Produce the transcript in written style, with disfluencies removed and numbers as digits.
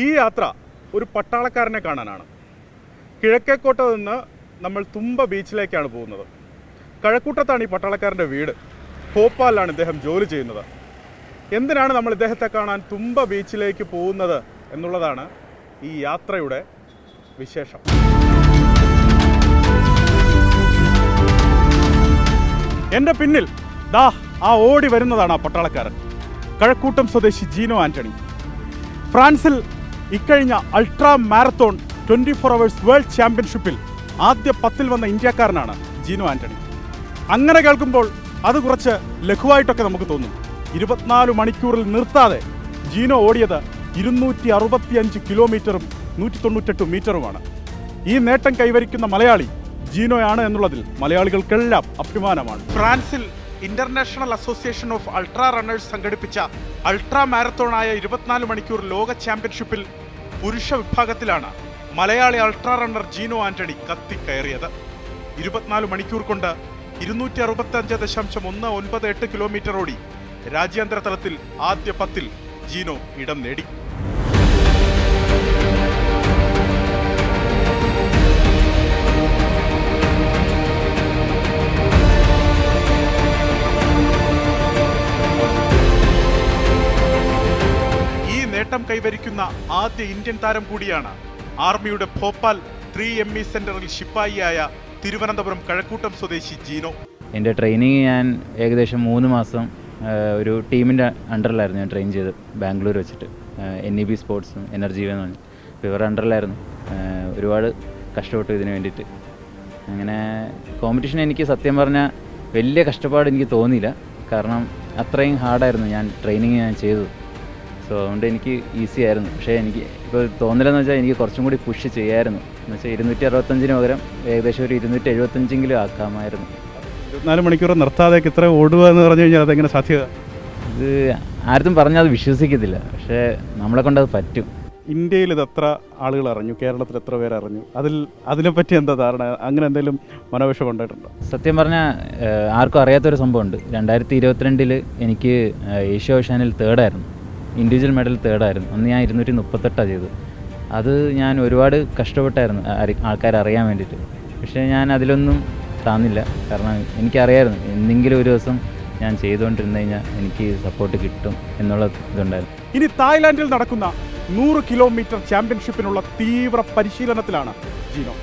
ഈ യാത്ര ഒരു പട്ടാളക്കാരനെ കാണാനാണ്. കിഴക്കേക്കോട്ട നിന്ന് നമ്മൾ തുമ്പ ബീച്ചിലേക്കാണ് പോകുന്നത്. കഴക്കൂട്ടത്താണ് ഈ പട്ടാളക്കാരൻ്റെ വീട്. ഭോപ്പാലിലാണ് ഇദ്ദേഹം ജോലി ചെയ്യുന്നത്. എന്തിനാണ് നമ്മൾ ഇദ്ദേഹത്തെ കാണാൻ തുമ്പ ബീച്ചിലേക്ക് പോകുന്നത് എന്നുള്ളതാണ് ഈ യാത്രയുടെ വിശേഷം. എൻ്റെ പിന്നിൽ ദാ ആ ഓടി വരുന്നതാണ് ആ പട്ടാളക്കാരൻ, കഴക്കൂട്ടം സ്വദേശി ജീനോ ആൻ്റണി. ഫ്രാൻസിൽ ഇക്കഴിഞ്ഞ അൾട്രാ മാരത്തോൺ 24 അവേഴ്സ് വേൾഡ് ചാമ്പ്യൻഷിപ്പിൽ ആദ്യ 10 വന്ന ഇന്ത്യക്കാരനാണ് ജീനോ ആൻ്റണി. അങ്ങനെ കേൾക്കുമ്പോൾ അത് കുറച്ച് ലഘുവായിട്ടൊക്കെ നമുക്ക് തോന്നും. 24 മണിക്കൂറിൽ നിർത്താതെ ജീനോ ഓടിയത് 265 കിലോമീറ്ററും 198 മീറ്ററുമാണ്. ഈ നേട്ടം കൈവരിക്കുന്ന മലയാളി ജീനോയാണ് എന്നുള്ളതിൽ മലയാളികൾക്കെല്ലാം അഭിമാനമാണ്. ഫ്രാൻസിൽ international association of ultra runners സംഘടിപ്പിച്ച അൾട്രാ മാരത്തോണായ 24 മണിക്കൂർ ലോക ചാമ്പ്യൻഷിപ്പിൽ പുരുഷ വിഭാഗത്തിലാണ് മലയാളി അൾട്രാ റണ്ണർ ജീനോ ആൻ്റണി കത്തിക്കയറിയത്. 24 മണിക്കൂർ കൊണ്ട് 265.198 കിലോമീറ്റർ ഓടി രാജ്യാന്തര തലത്തിൽ ആദ്യ 10 ജീനോ ഇടം നേടി. നേട്ടം കൈവരിക്കുന്ന ആദ്യ ഇന്ത്യൻ താരം കൂടിയാണ് ആർമിയുടെ ഭോപ്പാൽ 3ME സെന്ററിൽ ശിപ്പായിയായ തിരുവനന്തപുരം കഴക്കൂട്ടം സ്വദേശി ജീനോ. എൻ്റെ ട്രെയിനിങ് ഞാൻ ഏകദേശം 3 മാസം ഒരു ടീമിൻ്റെ അണ്ടറിലായിരുന്നു ഞാൻ ട്രെയിൻ ചെയ്ത് ബാംഗ്ലൂർ വെച്ചിട്ട്. NEB സ്പോർട്സും എനർജി എന്ന് പറഞ്ഞു. അപ്പോൾ ഇവരുടെ അണ്ടറിലായിരുന്നു. ഒരുപാട് കഷ്ടപ്പെട്ടു ഇതിന് വേണ്ടിയിട്ട്. അങ്ങനെ കോമ്പറ്റീഷൻ എനിക്ക് സത്യം പറഞ്ഞാൽ വലിയ കഷ്ടപ്പാട് എനിക്ക് തോന്നിയില്ല. കാരണം അത്രയും ഹാർഡായിരുന്നു ഞാൻ ട്രെയിനിങ് ഞാൻ ചെയ്തത്. സോ അതുകൊണ്ട് എനിക്ക് ഈസി ആയിരുന്നു. പക്ഷേ എനിക്ക് ഇപ്പോൾ തോന്നില്ലെന്ന് വെച്ചാൽ എനിക്ക് കുറച്ചും കൂടി പുഷ് ചെയ്യായിരുന്നു. എന്ന് വെച്ചാൽ 265 പകരം ഏകദേശം ഒരു 275 ആക്കാമായിരുന്നു. 24 മണിക്കൂർ നിർത്താതെ ഇത്ര ഓടുക എന്ന് പറഞ്ഞു കഴിഞ്ഞാൽ അതെങ്ങനെ സാധ്യത? ഇത് ആരും പറഞ്ഞാൽ അത് വിശ്വസിക്കത്തില്ല. പക്ഷേ നമ്മളെ കൊണ്ട് അത് പറ്റും. ഇന്ത്യയിൽ ഇത് എത്ര ആളുകൾ അറിഞ്ഞു? കേരളത്തിൽ എത്ര പേര് അറിഞ്ഞു? അതിനെപ്പറ്റി എന്താ ധാരണ? അങ്ങനെ എന്തെങ്കിലും മനോവിഷം ഉണ്ടായിട്ടുണ്ടോ? സത്യം പറഞ്ഞാൽ ആർക്കും അറിയാത്തൊരു സംഭവമുണ്ട്. 2022 എനിക്ക് ഏഷ്യ ഓഷ്യാനിൽ 3rd ആയിരുന്നു. ഇൻഡിവിജ്വൽ മെഡൽ 3rd ആയിരുന്നു. അന്ന് ഞാൻ 238 ചെയ്തത്. അത് ഞാൻ ഒരുപാട് കഷ്ടപ്പെട്ടായിരുന്നു ആൾക്കാർ അറിയാൻ വേണ്ടിയിട്ട്. പക്ഷേ ഞാൻ അതിലൊന്നും താന്നില്ല. കാരണം എനിക്കറിയായിരുന്നു എന്തെങ്കിലും ഒരു ദിവസം ഞാൻ ചെയ്തുകൊണ്ടിരുന്നു കഴിഞ്ഞാൽ എനിക്ക് സപ്പോർട്ട് കിട്ടും എന്നുള്ള ഇതുണ്ടായിരുന്നു. ഇനി തായ്ലാൻഡിൽ നടക്കുന്ന 100 കിലോമീറ്റർ ചാമ്പ്യൻഷിപ്പിനുള്ള തീവ്ര പരിശീലനത്തിലാണ് ജീനോ.